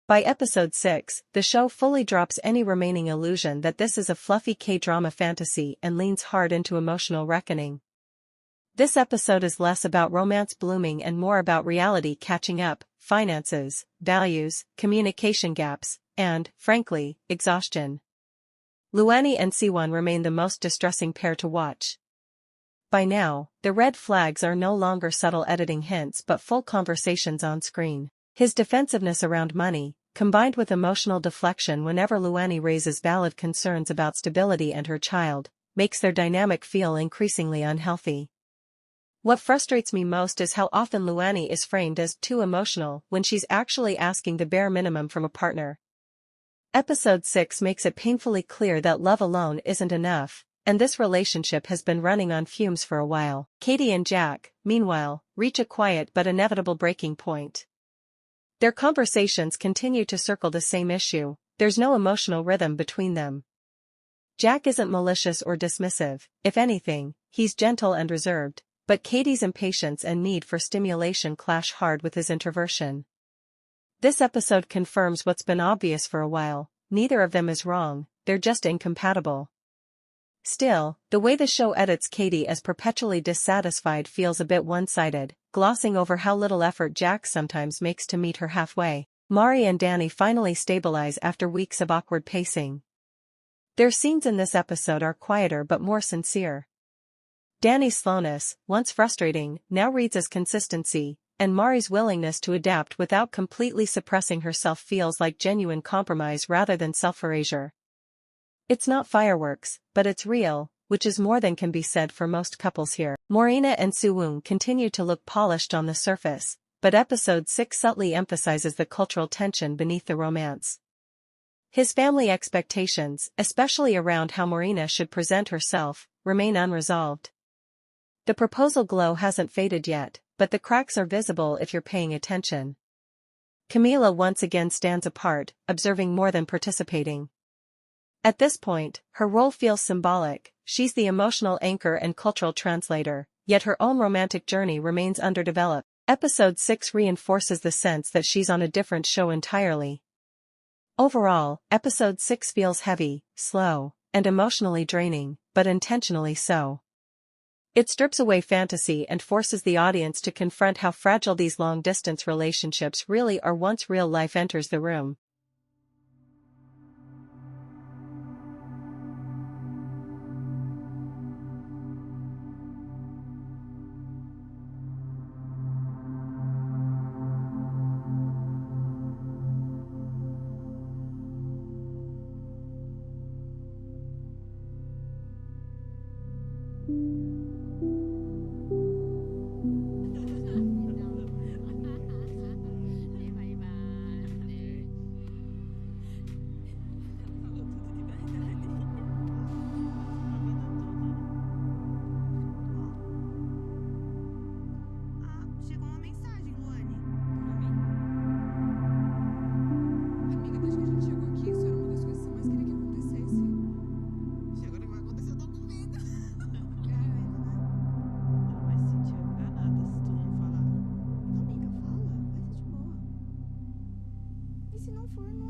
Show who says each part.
Speaker 1: By episode 6, the show fully drops any remaining illusion that this is a fluffy K-drama fantasy and leans hard into emotional reckoning. This episode is less about romance blooming and more about reality catching up, finances, values, communication gaps, and, frankly, exhaustion. Luani and Siwon remain the most distressing pair to watch. By now, the red flags are no longer subtle editing hints but full conversations on screen. His defensiveness around money, combined with emotional deflection whenever Luani raises valid concerns about stability and her child, makes their dynamic feel increasingly unhealthy. What frustrates me most is how often Luani is framed as too emotional when she's actually asking the bare minimum from a partner. Episode 6 makes it painfully clear that love alone isn't enough, and this relationship has been running on fumes for a while. Katie and Jack, meanwhile, reach a quiet but inevitable breaking point. Their conversations continue to circle the same issue, there's no emotional rhythm between them. Jack isn't malicious or dismissive, if anything, he's gentle and reserved, but Katie's impatience and need for stimulation clash hard with his introversion. This episode confirms what's been obvious for a while: neither of them is wrong, they're just incompatible. Still, the way the show edits Katie as perpetually dissatisfied feels a bit one-sided, glossing over how little effort Jack sometimes makes to meet her halfway. Mari and Danny finally stabilize after weeks of awkward pacing. Their scenes in this episode are quieter but more sincere. Danny's slowness, once frustrating, now reads as consistency, and Mari's willingness to adapt without completely suppressing herself feels like genuine compromise rather than self-erasure. It's not fireworks, but it's real, which is more than can be said for most couples here. Morena and Suwoon continue to look polished on the surface, but episode 6 subtly emphasizes the cultural tension beneath the romance. His family expectations, especially around how Morena should present herself, remain unresolved. The proposal glow hasn't faded yet, but the cracks are visible if you're paying attention. Camila once again stands apart, observing more than participating. At this point, her role feels symbolic, she's the emotional anchor and cultural translator, yet her own romantic journey remains underdeveloped. Episode 6 reinforces the sense that she's on a different show entirely. Overall, episode 6 feels heavy, slow, and emotionally draining, but intentionally so. It strips away fantasy and forces the audience to confront how fragile these long-distance relationships really are once real life enters the room.
Speaker 2: Se não for, não.